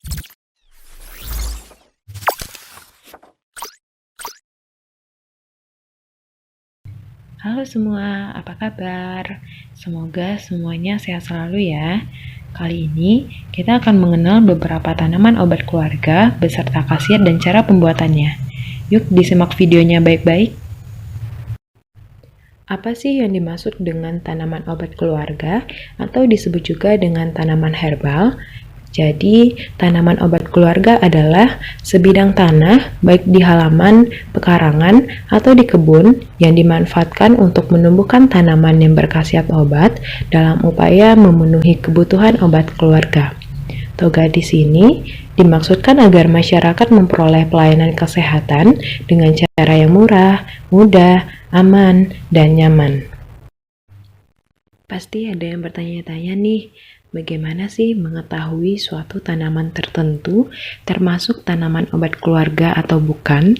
Halo semua, apa kabar? Semoga semuanya sehat selalu ya. Kali ini kita akan mengenal beberapa tanaman obat keluarga beserta khasiat dan cara pembuatannya. Yuk disimak videonya baik-baik. Apa sih yang dimaksud dengan tanaman obat keluarga atau disebut juga dengan tanaman herbal? Jadi, tanaman obat keluarga adalah sebidang tanah, baik di halaman, pekarangan, atau di kebun, yang dimanfaatkan untuk menumbuhkan tanaman yang berkhasiat obat dalam upaya memenuhi kebutuhan obat keluarga. Toga di sini dimaksudkan agar masyarakat memperoleh pelayanan kesehatan dengan cara yang murah, mudah, aman, dan nyaman. Pasti ada yang bertanya-tanya nih, bagaimana sih mengetahui suatu tanaman tertentu termasuk tanaman obat keluarga atau bukan?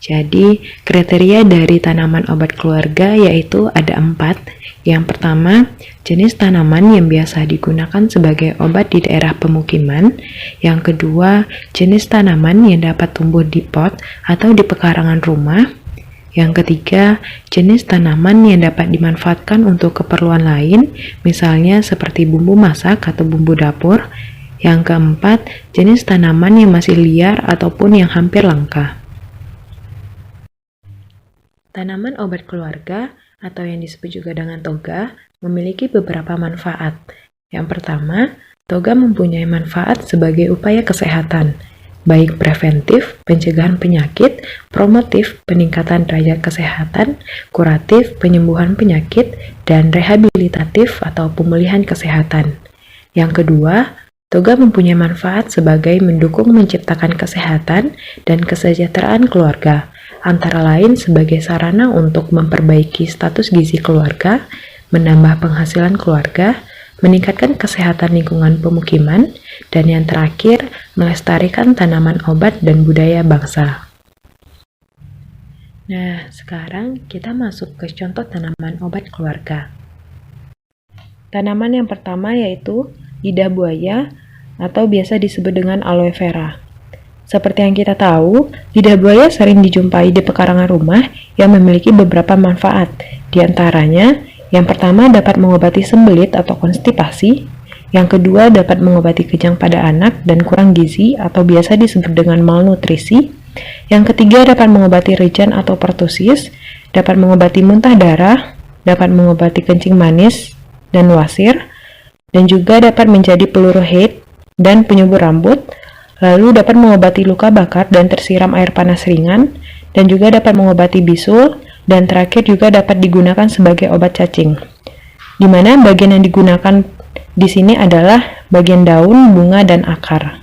Jadi, kriteria dari tanaman obat keluarga yaitu ada 4. Yang pertama, jenis tanaman yang biasa digunakan sebagai obat di daerah pemukiman. Yang kedua, jenis tanaman yang dapat tumbuh di pot atau di pekarangan rumah. Yang ketiga, jenis tanaman yang dapat dimanfaatkan untuk keperluan lain, misalnya seperti bumbu masak atau bumbu dapur. Yang keempat, jenis tanaman yang masih liar ataupun yang hampir langka. Tanaman obat keluarga, atau yang disebut juga dengan toga, memiliki beberapa manfaat. Yang pertama, toga mempunyai manfaat sebagai upaya kesehatan, baik preventif, pencegahan penyakit, promotif, peningkatan derajat kesehatan, kuratif, penyembuhan penyakit, dan rehabilitatif atau pemulihan kesehatan. Yang kedua, toga mempunyai manfaat sebagai mendukung menciptakan kesehatan dan kesejahteraan keluarga, antara lain sebagai sarana untuk memperbaiki status gizi keluarga, menambah penghasilan keluarga, meningkatkan kesehatan lingkungan pemukiman, dan yang terakhir, melestarikan tanaman obat dan budaya bangsa. Nah, sekarang kita masuk ke contoh tanaman obat keluarga. Tanaman yang pertama yaitu lidah buaya atau biasa disebut dengan aloe vera. Seperti yang kita tahu, lidah buaya sering dijumpai di pekarangan rumah yang memiliki beberapa manfaat. Di antaranya, yang pertama dapat mengobati sembelit atau konstipasi, yang kedua dapat mengobati kejang pada anak dan kurang gizi atau biasa disebut dengan malnutrisi, yang ketiga dapat mengobati rejan atau pertusis, dapat mengobati muntah darah, dapat mengobati kencing manis dan wasir, dan juga dapat menjadi peluru haid dan penyubur rambut, lalu dapat mengobati luka bakar dan tersiram air panas ringan, dan juga dapat mengobati bisul, dan terakhir juga dapat digunakan sebagai obat cacing. Di mana bagian yang digunakan di sini adalah bagian daun, bunga, dan akar.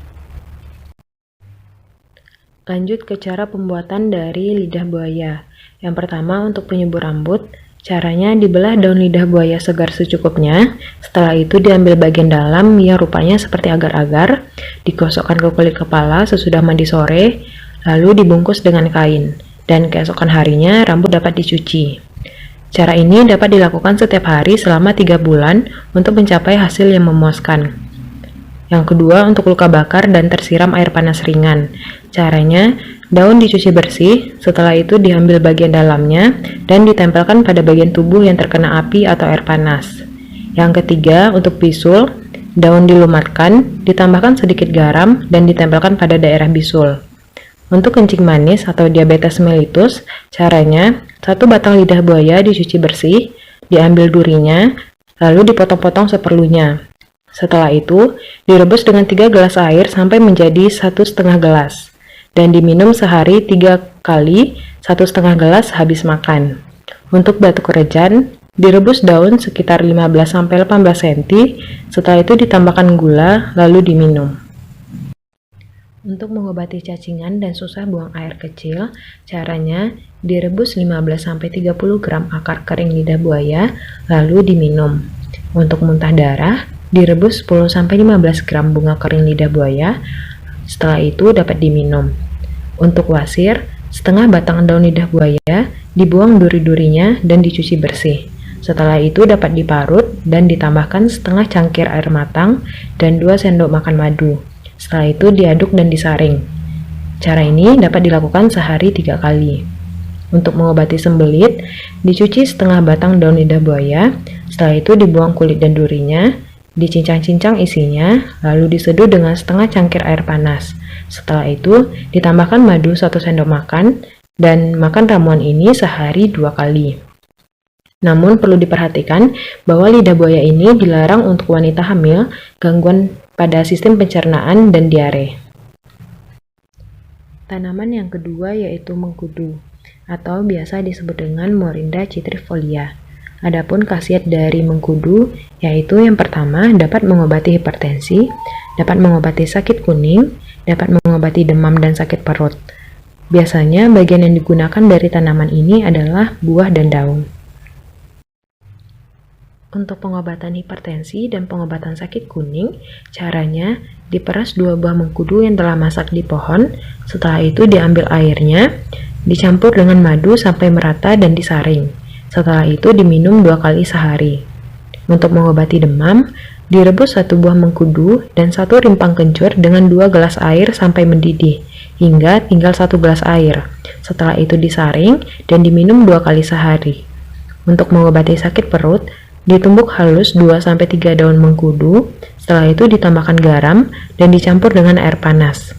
Lanjut ke cara pembuatan dari lidah buaya. Yang pertama untuk penyubur rambut, caranya dibelah daun lidah buaya segar secukupnya. Setelah itu diambil bagian dalam yang rupanya seperti agar-agar, digosokkan ke kulit kepala sesudah mandi sore, lalu dibungkus dengan kain. Dan keesokan harinya rambut dapat dicuci. Cara ini dapat dilakukan setiap hari selama 3 bulan untuk mencapai hasil yang memuaskan. Yang kedua, untuk luka bakar dan tersiram air panas ringan. Caranya, daun dicuci bersih, setelah itu diambil bagian dalamnya dan ditempelkan pada bagian tubuh yang terkena api atau air panas. Yang ketiga, untuk bisul, daun dilumatkan, ditambahkan sedikit garam dan ditempelkan pada daerah bisul. Untuk kencing manis atau diabetes mellitus, caranya 1 batang lidah buaya dicuci bersih, diambil durinya, lalu dipotong-potong seperlunya. Setelah itu, direbus dengan 3 gelas air sampai menjadi 1,5 gelas, dan diminum sehari 3 kali 1,5 gelas habis makan. Untuk batuk rejan, direbus daun sekitar 15-18 cm, setelah itu ditambahkan gula, lalu diminum. Untuk mengobati cacingan dan susah buang air kecil, caranya direbus 15-30 gram akar kering lidah buaya, lalu diminum. Untuk muntah darah, direbus 10-15 gram bunga kering lidah buaya, setelah itu dapat diminum. Untuk wasir, setengah batang daun lidah buaya, dibuang duri-durinya dan dicuci bersih. Setelah itu dapat diparut dan ditambahkan setengah cangkir air matang dan 2 sendok makan madu. Setelah itu diaduk dan disaring. Cara ini dapat dilakukan sehari 3 kali. Untuk mengobati sembelit, dicuci setengah batang daun lidah buaya, setelah itu dibuang kulit dan durinya, dicincang-cincang isinya, lalu diseduh dengan setengah cangkir air panas. Setelah itu, ditambahkan madu 1 sendok makan, dan makan ramuan ini sehari 2 kali. Namun perlu diperhatikan bahwa lidah buaya ini dilarang untuk wanita hamil, gangguan pada sistem pencernaan, dan diare. Tanaman yang kedua yaitu mengkudu, atau biasa disebut dengan Morinda citrifolia. Adapun khasiat dari mengkudu yaitu yang pertama dapat mengobati hipertensi, dapat mengobati sakit kuning, dapat mengobati demam dan sakit perut. Biasanya bagian yang digunakan dari tanaman ini adalah buah dan daun. Untuk pengobatan hipertensi dan pengobatan sakit kuning, caranya diperas 2 buah mengkudu yang telah masak di pohon, setelah itu diambil airnya, dicampur dengan madu sampai merata dan disaring. Setelah itu diminum 2 kali sehari. Untuk mengobati demam, direbus 1 buah mengkudu dan 1 rimpang kencur dengan 2 gelas air sampai mendidih, hingga tinggal 1 gelas air. Setelah itu disaring dan diminum 2 kali sehari. Untuk mengobati sakit perut, ditumbuk halus 2-3 daun mengkudu, setelah itu ditambahkan garam dan dicampur dengan air panas.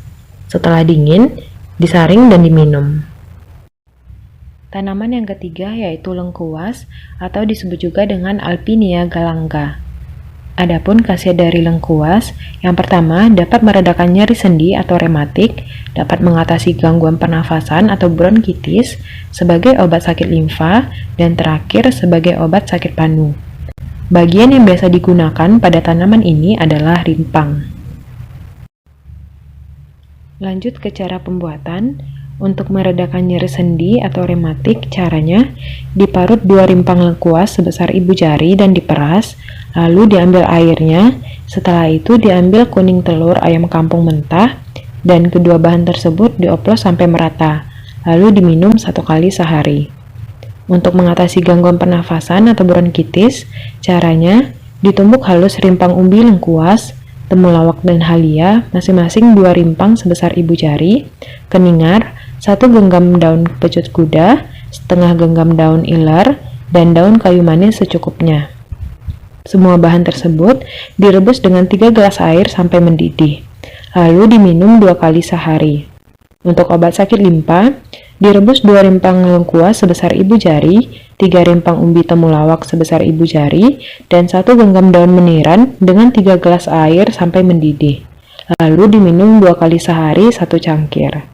Setelah dingin, disaring dan diminum. Tanaman yang ketiga yaitu lengkuas atau disebut juga dengan Alpinia galanga. Adapun khasiat dari lengkuas, yang pertama dapat meredakan nyeri sendi atau rematik, dapat mengatasi gangguan pernafasan atau bronkitis, sebagai obat sakit limfa, dan terakhir sebagai obat sakit panu. Bagian yang biasa digunakan pada tanaman ini adalah rimpang. Lanjut ke cara pembuatan. Untuk meredakan nyeri sendi atau rematik, caranya diparut 2 rimpang lengkuas sebesar ibu jari dan diperas, lalu diambil airnya. Setelah itu diambil kuning telur ayam kampung mentah, dan kedua bahan tersebut dioplos sampai merata, lalu diminum 1 kali sehari. Untuk mengatasi gangguan pernafasan atau bronkitis, caranya ditumbuk halus rimpang umbi lengkuas, temulawak dan halia, masing-masing 2 rimpang sebesar ibu jari, keningar, 1 genggam daun pecut kuda, setengah genggam daun iler, dan daun kayu manis secukupnya. Semua bahan tersebut direbus dengan 3 gelas air sampai mendidih, lalu diminum 2 kali sehari. Untuk obat sakit limpa, direbus 2 rimpang lengkuas sebesar ibu jari, 3 rimpang umbi temulawak sebesar ibu jari, dan 1 genggam daun meniran dengan 3 gelas air sampai mendidih. Lalu diminum 2 kali sehari 1 cangkir.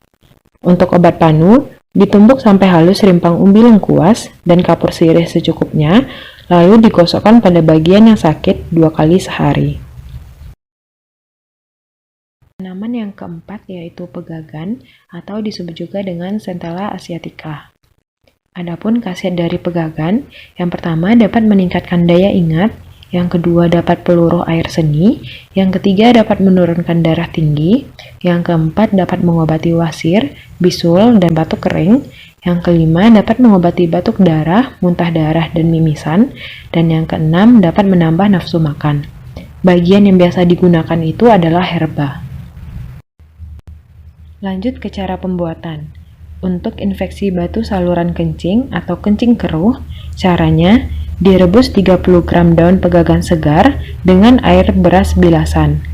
Untuk obat panu, ditumbuk sampai halus rimpang umbi lengkuas dan kapur sirih secukupnya, lalu digosokkan pada bagian yang sakit 2 kali sehari. Tanaman yang keempat yaitu pegagan atau disebut juga dengan Centella asiatica. Adapun khasiat dari pegagan, yang pertama dapat meningkatkan daya ingat, yang kedua dapat peluruh air seni, yang ketiga dapat menurunkan darah tinggi, yang keempat dapat mengobati wasir, bisul, dan batuk kering, yang kelima dapat mengobati batuk darah, muntah darah, dan mimisan, dan yang keenam dapat menambah nafsu makan. Bagian yang biasa digunakan itu adalah herba. Lanjut ke cara pembuatan. Untuk infeksi batu saluran kencing atau kencing keruh, caranya direbus 30 gram daun pegagan segar dengan air beras bilasan.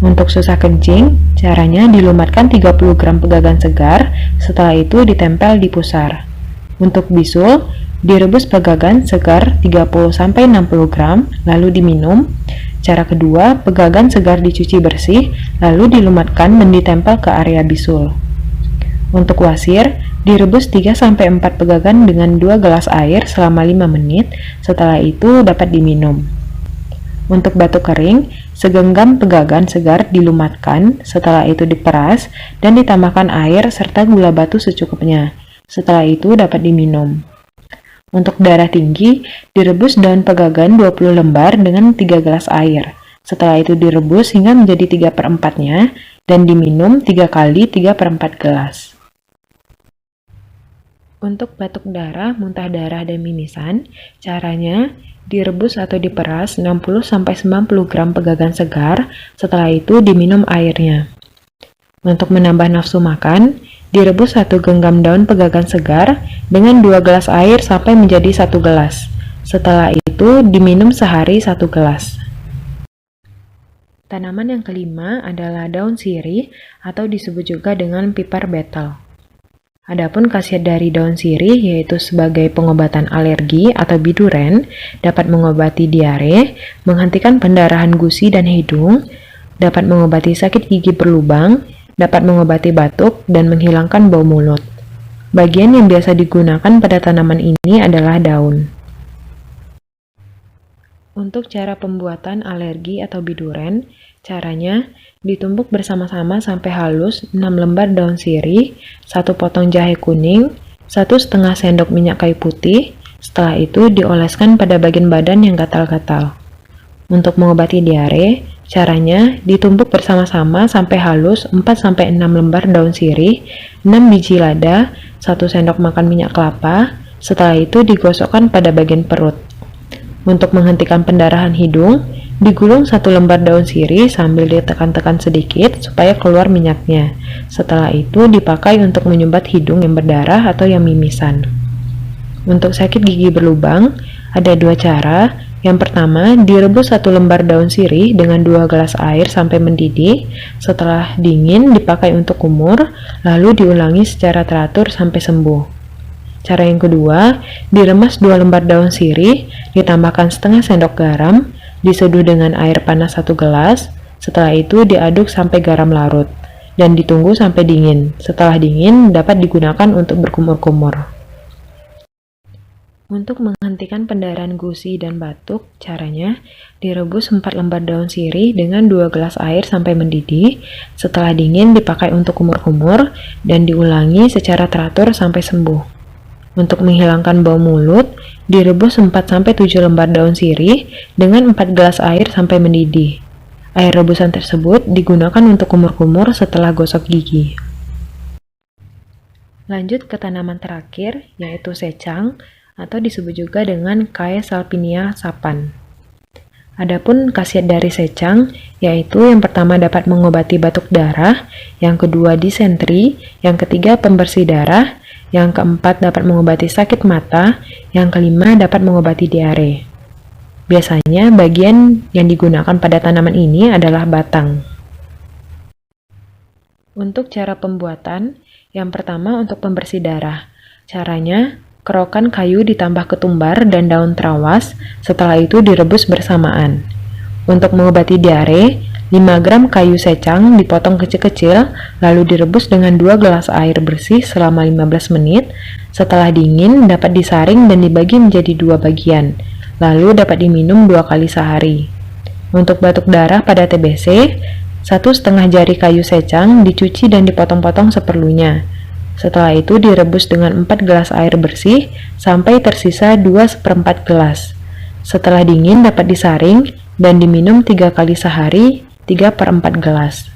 Untuk susah kencing, caranya dilumatkan 30 gram pegagan segar, setelah itu ditempel di pusar. Untuk bisul, direbus pegagan segar 30-60 gram, lalu diminum. Cara kedua, pegagan segar dicuci bersih, lalu dilumatkan dan ditempel ke area bisul. Untuk wasir, direbus 3-4 pegagan dengan 2 gelas air selama 5 menit, setelah itu dapat diminum. Untuk batuk kering, segenggam pegagan segar dilumatkan, setelah itu diperas, dan ditambahkan air serta gula batu secukupnya. Setelah itu dapat diminum. Untuk darah tinggi, direbus daun pegagan 20 lembar dengan 3 gelas air. Setelah itu direbus hingga menjadi 3/4-nya, dan diminum 3 kali 3/4 gelas. Untuk batuk darah, muntah darah, dan mimisan, caranya Direbus atau diperas 60-90 gram pegagan segar, setelah itu diminum airnya. Untuk menambah nafsu makan, direbus 1 genggam daun pegagan segar dengan 2 gelas air sampai menjadi 1 gelas. Setelah itu diminum sehari 1 gelas. Tanaman yang kelima adalah daun sirih atau disebut juga dengan pipar betel. Adapun khasiat dari daun sirih yaitu sebagai pengobatan alergi atau biduren, dapat mengobati diare, menghentikan pendarahan gusi dan hidung, dapat mengobati sakit gigi berlubang, dapat mengobati batuk, dan menghilangkan bau mulut. Bagian yang biasa digunakan pada tanaman ini adalah daun. Untuk cara pembuatan alergi atau biduren, caranya ditumbuk bersama-sama sampai halus 6 lembar daun sirih, 1 potong jahe kuning, 1,5 sendok minyak kayu putih. Setelah itu dioleskan pada bagian badan yang gatal-gatal. Untuk mengobati diare, caranya ditumbuk bersama-sama sampai halus 4-6 lembar daun sirih, 6 biji lada, 1 sendok makan minyak kelapa. Setelah itu digosokkan pada bagian perut. Untuk menghentikan pendarahan hidung, digulung 1 lembar daun sirih sambil ditekan-tekan sedikit supaya keluar minyaknya. Setelah itu dipakai untuk menyumbat hidung yang berdarah atau yang mimisan. Untuk sakit gigi berlubang, ada 2 cara. Yang pertama, direbus 1 lembar daun sirih dengan 2 gelas air sampai mendidih. Setelah dingin, dipakai untuk kumur, lalu diulangi secara teratur sampai sembuh. Cara yang kedua, diremas 2 lembar daun sirih, ditambahkan setengah sendok garam, diseduh dengan air panas 1 gelas, setelah itu diaduk sampai garam larut, dan ditunggu sampai dingin. Setelah dingin, dapat digunakan untuk berkumur-kumur. Untuk menghentikan pendarahan gusi dan batuk, caranya direbus 4 lembar daun sirih dengan 2 gelas air sampai mendidih, setelah dingin dipakai untuk kumur-kumur, dan diulangi secara teratur sampai sembuh. Untuk menghilangkan bau mulut, direbus 4-7 lembar daun sirih dengan 4 gelas air sampai mendidih. Air rebusan tersebut digunakan untuk kumur-kumur setelah gosok gigi. Lanjut ke tanaman terakhir, yaitu secang, atau disebut juga dengan Caesalpinia sapan. Adapun khasiat dari secang, yaitu yang pertama dapat mengobati batuk darah, yang kedua disentri, yang ketiga pembersih darah, yang keempat dapat mengobati sakit mata, yang kelima dapat mengobati diare. Biasanya bagian yang digunakan pada tanaman ini adalah batang. Untuk cara pembuatan, yang pertama untuk pembersih darah. Caranya, kerokan kayu ditambah ketumbar dan daun trawas, setelah itu direbus bersamaan. Untuk mengobati diare, 5 gram kayu secang dipotong kecil-kecil, lalu direbus dengan 2 gelas air bersih selama 15 menit. Setelah dingin, dapat disaring dan dibagi menjadi 2 bagian, lalu dapat diminum 2 kali sehari. Untuk batuk darah pada TBC, 1,5 jari kayu secang dicuci dan dipotong-potong seperlunya. Setelah itu direbus dengan 4 gelas air bersih sampai tersisa 2/4 gelas. Setelah dingin dapat disaring dan diminum 3 kali sehari, 3/4 gelas.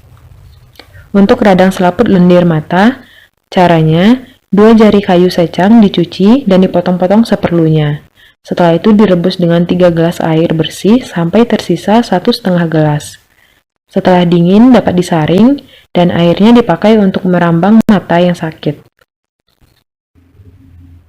Untuk radang selaput lendir mata, caranya 2 jari kayu secang dicuci dan dipotong-potong seperlunya. Setelah itu direbus dengan 3 gelas air bersih sampai tersisa 1,5 gelas. Setelah dingin dapat disaring dan airnya dipakai untuk merambang mata yang sakit.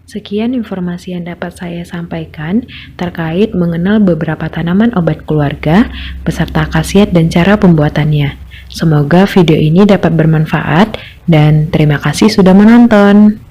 Sekian informasi yang dapat saya sampaikan terkait mengenal beberapa tanaman obat keluarga beserta khasiat dan cara pembuatannya. Semoga video ini dapat bermanfaat dan terima kasih sudah menonton.